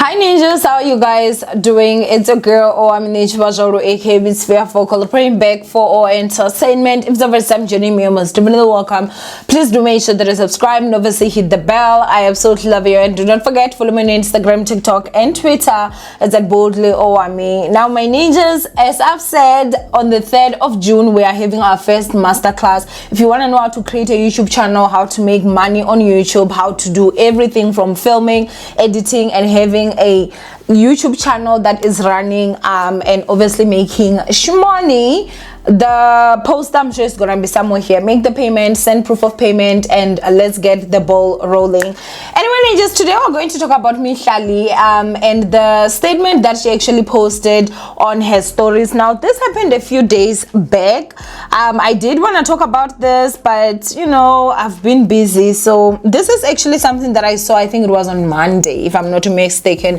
Hi ninjas, how are you guys doing? It's a girl Owamie aka Bitsvia for praying back for our entertainment. If it's the first time joining me, most definitely welcome. Please do make sure that you subscribe and obviously hit the bell. I absolutely love you, and do not forget follow me on Instagram, TikTok, and Twitter. It's at boldly Owamie. Now my ninjas, as I've said, on the 3rd of June we are having our first masterclass. If you want to know how to create a YouTube channel, how to make money on YouTube, how to do everything from filming, editing, and having a YouTube channel that is running and obviously making money, the post I'm sure is gonna be somewhere here. Make the payment, send proof of payment, and let's get the ball rolling. Anyway, just today we're going to talk about Mihlali and the statement that she actually posted on her stories. Now this happened a few days back. I did want to talk about this, but you know, I've been busy. So this is actually something that I saw, I think it was on Monday if I'm not mistaken.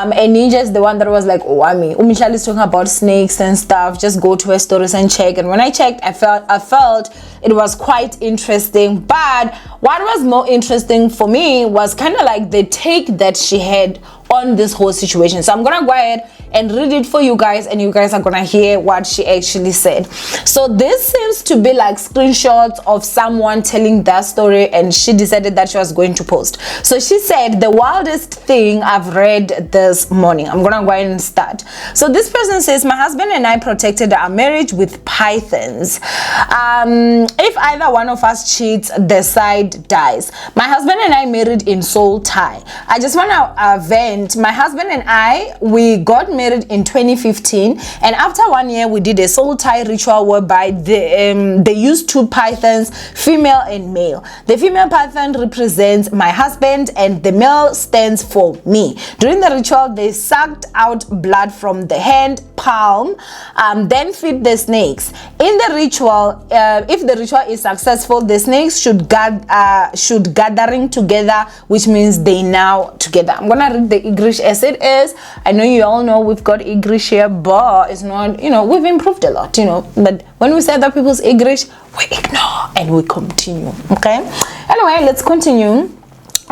And Ninja is the one that was like, Owamie, Mihlali is talking about snakes and stuff, just go to her stories and check. And when I checked, I felt it was quite interesting. But what was more interesting for me was kind of like the take that she had on this whole situation. So I'm gonna go ahead and read it for you guys, and you guys are gonna hear what she actually said. So this seems to be like screenshots of someone telling that story, and she decided that she was going to post. So she said, the wildest thing I've read this morning. I'm gonna go ahead and start. So this person says, my husband and I protected our marriage with pythons. If either one of us cheats, the side dies. My husband and I married in soul tie. I just want to vent. My husband and I, we got married in 2015, and after 1 year we did a soul tie ritual whereby they used two pythons, female and male. The female python represents my husband and the male stands for me. During the ritual they sucked out blood from the hand palm, then feed the snakes. In the ritual, if the ritual is successful, the snakes should gathering together, which means they now together. I'm gonna read the English as it is. I know you all know we've got English here, but it's not, you know, we've improved a lot, you know, but when we say other people's English, we ignore and we continue. Okay, anyway, let's continue.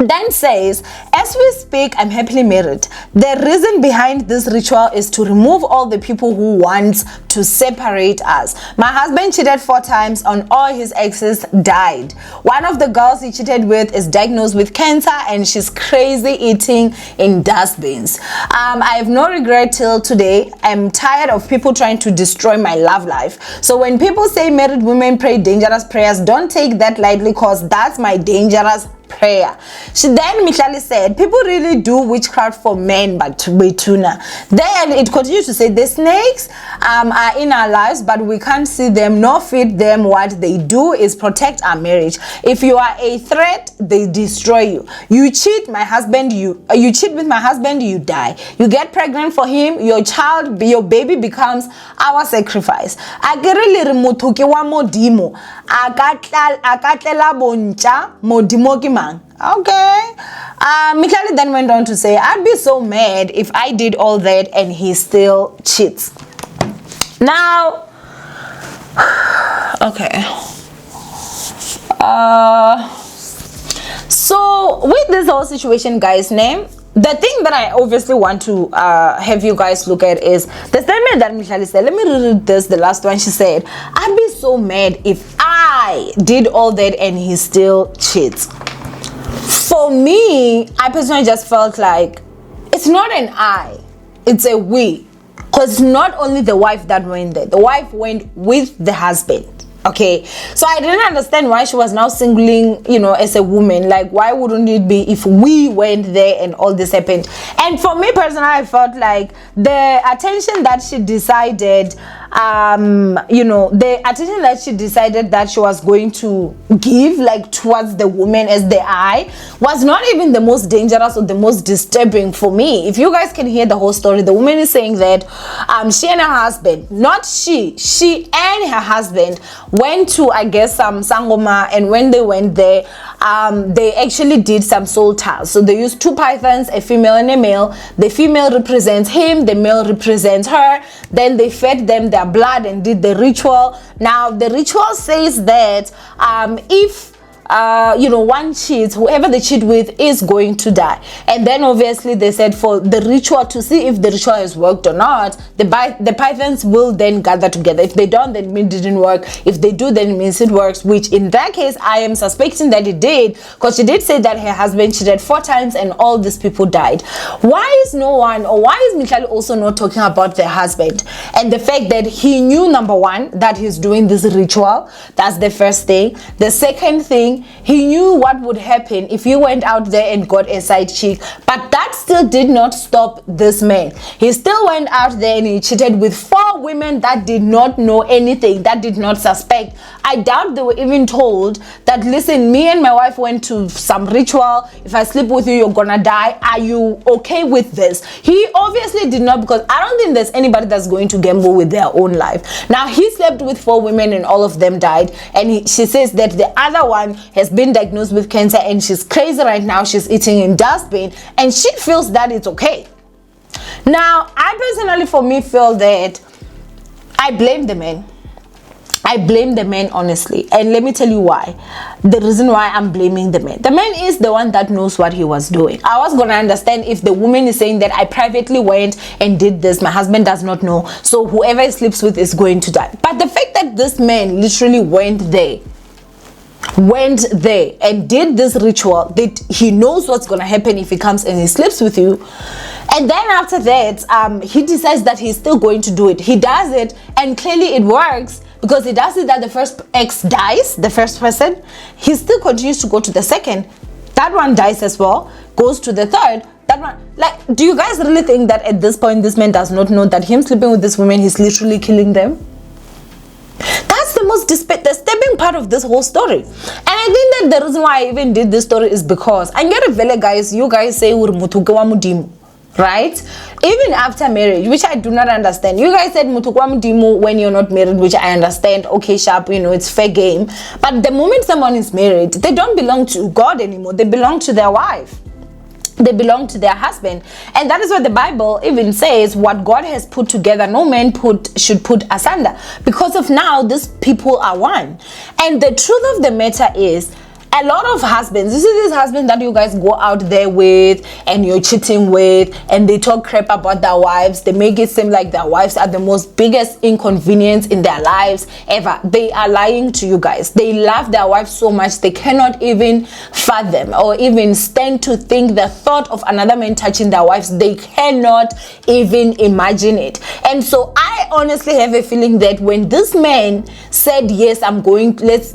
Dan says, as we speak, I'm happily married. The reason behind this ritual is to remove all the people who want to separate us. My husband cheated 4 times, on all his exes died. One of the girls he cheated with is diagnosed with cancer and she's crazy eating in dustbins. I have no regret till today. I'm tired of people trying to destroy my love life. So when people say married women pray dangerous prayers, don't take that lightly, because that's my dangerous prayer. She then Mihlali said, people really do witchcraft for men, but we tuna. Then it continues to say, the snakes are in our lives, but we can't see them nor feed them. What they do is protect our marriage. If you are a threat, they destroy you. You cheat my husband, you cheat with my husband, you die. You get pregnant for him, your child, your baby becomes our sacrifice. Akirili rimutuki wa modimo. Akatlela boncha modimo ki. Okay. Mihlali then went on to say, I'd be so mad if I did all that and he still cheats. Now, okay. So with this whole situation, guys, the thing that I obviously want to have you guys look at is the statement that Mihlali said. Let me read this, the last one. She said, I'd be so mad if I did all that and he still cheats. For me, I personally just felt like it's not an I, it's a we. Because not only the wife that went there, the wife went with the husband. Okay, so I didn't understand why she was now singling, you know, as a woman. Like, why wouldn't it be if we went there and all this happened? And for me personally, I felt like the attention that she decided, you know, the attention that she decided that she was going to give, like, towards the woman as the eye, was not even the most dangerous or the most disturbing for me. If you guys can hear the whole story, the woman is saying that she and her husband, not she and her husband went to, I guess, some sangoma, and when they went there, they actually did some soul ties. So they used 2 pythons, a female and a male. The female represents him, the male represents her. Then they fed them their blood and did the ritual. Now the ritual says that if one cheats, whoever they cheat with is going to die. And then obviously they said for the ritual, to see if the ritual has worked or not, the pythons will then gather together. If they don't, then it didn't work. If they do, then it means it works, which in that case I am suspecting that it did, because she did say that her husband cheated 4 times and all these people died. Why is no one, or why is Mihlali also not talking about their husband and the fact that he knew, number one, that he's doing this ritual? That's the first thing. The second thing, he knew what would happen if he went out there and got a side chick, but that still did not stop this man. He still went out there and he cheated with 4 women that did not know anything, that did not suspect. I doubt they were even told that, listen, me and my wife went to some ritual, if I sleep with you, you're gonna die. Are you okay with this? He obviously did not, because I don't think there's anybody that's going to gamble with their own life. Now, he slept with 4 women and all of them died, and she says that the other one has been diagnosed with cancer and she's crazy right now. She's eating in dustbin and she feels that it's okay. Now, I personally, for me, feel that I blame the man. I blame the man, honestly, and let me tell you why. The reason why I'm blaming the man is the one that knows what he was doing. I was gonna understand if the woman is saying that I privately went and did this, my husband does not know, so whoever he sleeps with is going to die. But the fact that this man literally went there and did this ritual, that he knows what's gonna happen if he comes and he sleeps with you, and then after that he decides that he's still going to do it. He does it and clearly it works, because he does it that the first ex dies, the first person, he still continues to go to the second, that one dies as well, goes to the third, that one. Like, do you guys really think that at this point this man does not know that him sleeping with this woman, he's literally killing them? That's the most disturbing part of this whole story. And I think that the reason why I even did this story is because I get a vele, guys, you guys say right? Even after marriage, which I do not understand. You guys said mutukwamudimu when you're not married, which I understand. Okay, sharp, it's fair game. But the moment someone is married, they don't belong to God anymore. They belong to their wife. They belong to their husband. And that is what the Bible even says, what God has put together, no man should put asunder. Because of now, these people are one. And the truth of the matter is, a lot of husbands, you see this husband that you guys go out there with and you're cheating with, and they talk crap about their wives. They make it seem like their wives are the most biggest inconvenience in their lives ever. They are lying to you guys. They love their wives so much they cannot even fathom or even stand to think the thought of another man touching their wives. They cannot even imagine it. And so I honestly have a feeling that when this man said, yes, I'm going, let's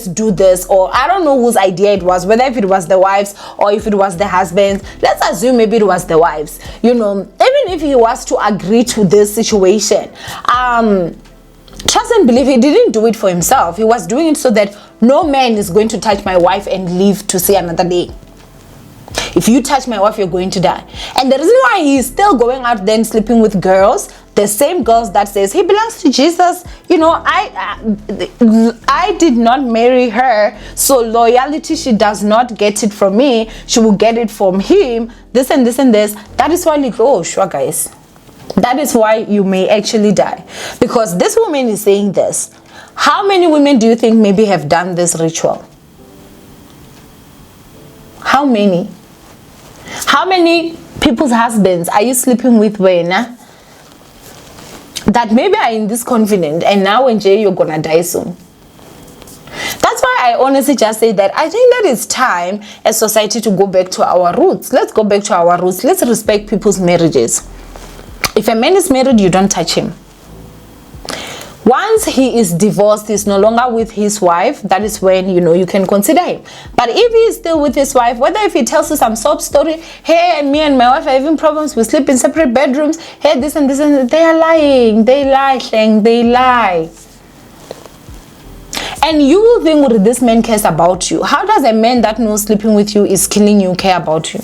do this, or I don't know whose idea it was, whether if it was the wives or if it was the husbands. Let's assume maybe it was the wives. Even if he was to agree to this situation, trust and believe he didn't do it for himself. He was doing it so that no man is going to touch my wife and live to see another day. If you touch my wife, you're going to die. And the reason why he's still going out there and sleeping with girls, the same girls that says he belongs to Jesus, I did not marry her, so loyalty, she does not get it from me, she will get it from him, this and this and this. That is why sure guys, that is why you may actually die, because this woman is saying this. How many women do you think maybe have done this ritual? How many? How many people's husbands are you sleeping with when that maybe are in this confident, and now when you're gonna die soon? That's why I honestly just say that I think that it's time as society to go back to our roots. Let's go back to our roots. Let's respect people's marriages. If a man is married, you don't touch him. Once he is divorced, he's no longer with his wife, that is when you can consider him. But if he is still with his wife, whether if he tells you some sob story, hey, me and my wife are having problems, we sleep in separate bedrooms, hey, this and this, and they are lying, they lie. And you will think, well, this man cares about you. How does a man that knows sleeping with you is killing you care about you?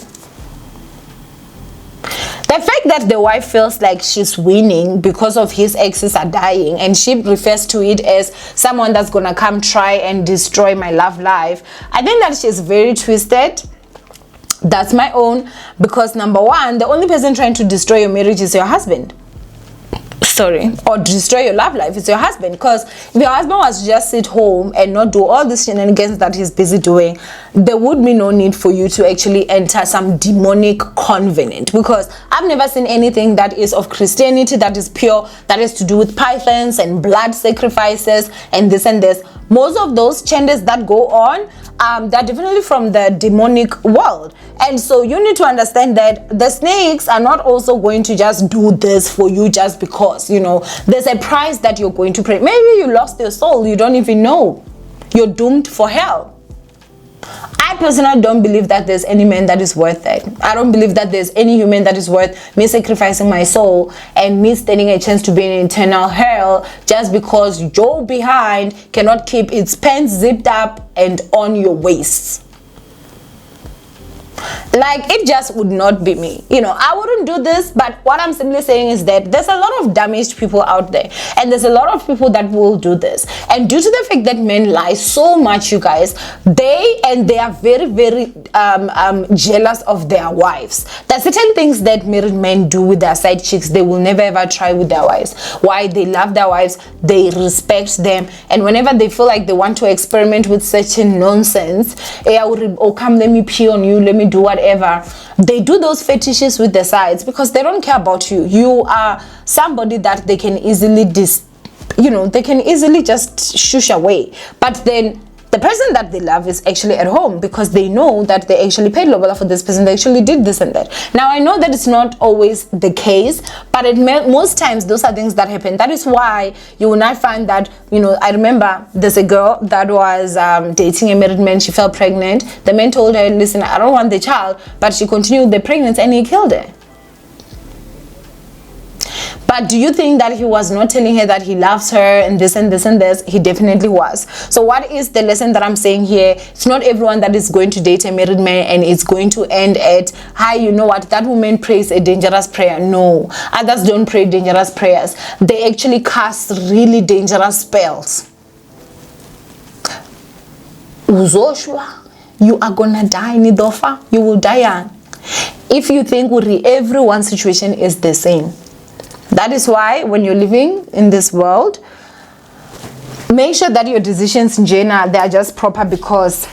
The fact that the wife feels like she's winning because of his exes are dying, and she refers to it as someone that's gonna come try and destroy my love life, I think that she's very twisted. That's my own, because number one, the only person trying to destroy your marriage is your husband. or destroy your love life, it's your husband. Because if your husband was to just sit home and not do all these shenanigans that he's busy doing, there would be no need for you to actually enter some demonic covenant. Because I've never seen anything that is of Christianity that is pure, that is to do with pythons and blood sacrifices and this and this. Most of those changes that go on, they're definitely from the demonic world. And so you need to understand that the snakes are not also going to just do this for you just because, you know, there's a price that you're going to pay. Maybe you lost your soul, you don't even know. You're doomed for hell. I personally don't believe that there's any man that is worth it. I don't believe that there's any human that is worth me sacrificing my soul and me standing a chance to be in eternal hell just because your behind cannot keep its pants zipped up and on your waist. Like, it just would not be me. You know, I wouldn't do this, but what I'm simply saying is that there's a lot of damaged people out there, and there's a lot of people that will do this. And due to the fact that men lie so much, you guys, they are very, very jealous of their wives. There's certain things that married men do with their side chicks they will never ever try with their wives. Why? They love their wives, they respect them, and whenever they feel like they want to experiment with certain nonsense, oh, come, let me pee on you, let me do whatever, they do those fetishes with the sides because they don't care about you. You are somebody that they can easily they can easily just shush away. But then the person that they love is actually at home because they know that they actually paid lobola for this person, they actually did this and that. Now, I know that it's not always the case, but most times those are things that happen. That is why you will not find that, you know, I remember there's a girl that was dating a married man. She fell pregnant. The man told her, listen, I don't want the child, but she continued the pregnancy and he killed her. But do you think that he was not telling her that he loves her and this and this and this? He definitely was. So what is the lesson that I'm saying here? It's not everyone that is going to date a married man and it's going to end at, hi, you know what, that woman prays a dangerous prayer. No, others don't pray dangerous prayers. They actually cast really dangerous spells. Uzoshua, you are gonna die, Nidofa. You will die young. If you think everyone's situation is the same. That is why when you're living in this world, make sure that your decisions in general, they are just proper, because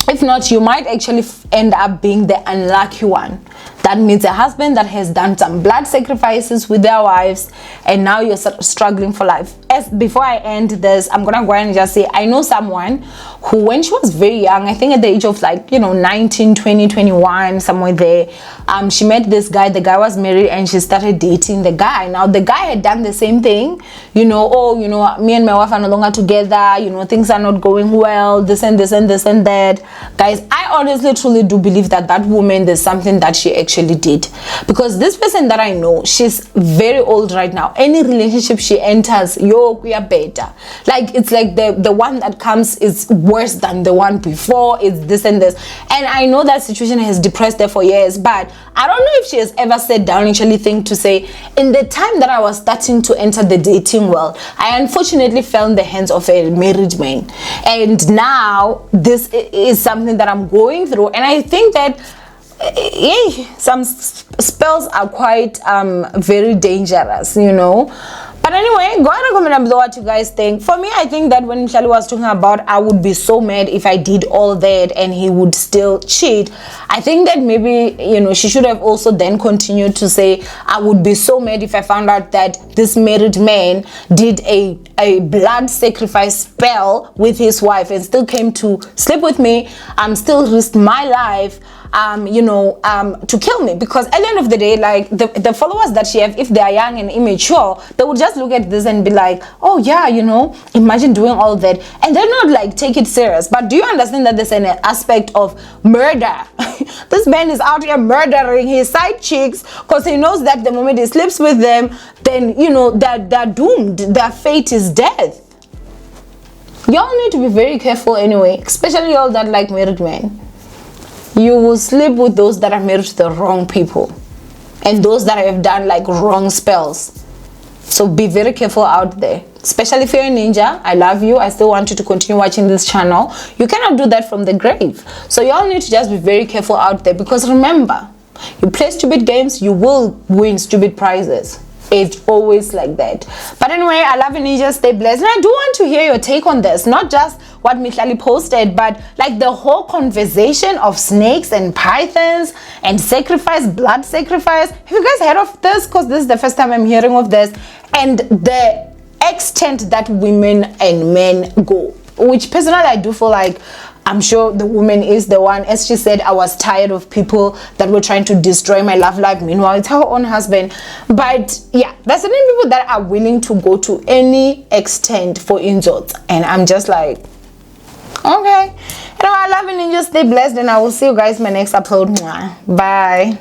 if not, you might actually end up being the unlucky one. That means a husband that has done some blood sacrifices with their wives, and now you're struggling for life. Before I end this, I'm gonna go ahead and just say, I know someone who, when she was very young, I think at the age of 19, 20, 21, somewhere there, she met this guy. The guy was married and she started dating the guy. Now the guy had done the same thing, me and my wife are no longer together, things are not going well, this and this and this and that. Guys, I honestly truly do believe that woman, there's something that she actually did, because this person that I know, she's very old right now. Any relationship she enters, we are better. It's like the one that comes is worse than the one before. It's this and this, and I know that situation has depressed her for years, but I don't know if she has ever sat down and actually think to say, in the time that I was starting to enter the dating world, I unfortunately fell in the hands of a married man, and now this is something that I'm going through, and I think that some spells are quite very dangerous, But anyway, go ahead and comment down below what you guys think. For me, I think that when Mihlali was talking about, I would be so mad if I did all that and he would still cheat, I think that maybe, she should have also then continued to say, I would be so mad if I found out that this married man did a blood sacrifice spell with his wife and still came to sleep with me, still risked my life, to kill me. Because at the end of the day, the followers that she have, if they are young and immature, they would just look at this and be like, oh yeah, imagine doing all that, and they're not take it serious. But do you understand that there's an aspect of murder? This man is out here murdering his side chicks because he knows that the moment he sleeps with them, then they're doomed, their fate is death. Y'all need to be very careful anyway, especially y'all that like married men. You will sleep with those that are married to the wrong people and those that have done wrong spells. So be very careful out there, especially if you're a ninja. I love you. I still want you to continue watching this channel. You cannot do that from the grave. So y'all need to just be very careful out there, because remember, you play stupid games, you will win stupid prizes. It's always like that. But anyway, I love you, Ninja. Stay blessed. And I do want to hear your take on this. Not just what Mihlali posted, but like the whole conversation of snakes and pythons and sacrifice, blood sacrifice. Have you guys heard of this? Because this is the first time I'm hearing of this. And the extent that women and men go. Which personally, I do feel like I'm sure the woman is the one. As she said, I was tired of people that were trying to destroy my love life. Meanwhile, it's her own husband. But yeah, there's certain people that are willing to go to any extent for insults. And I'm just like, okay. You know, I love you, and just stay blessed. And I will see you guys in my next upload. Bye.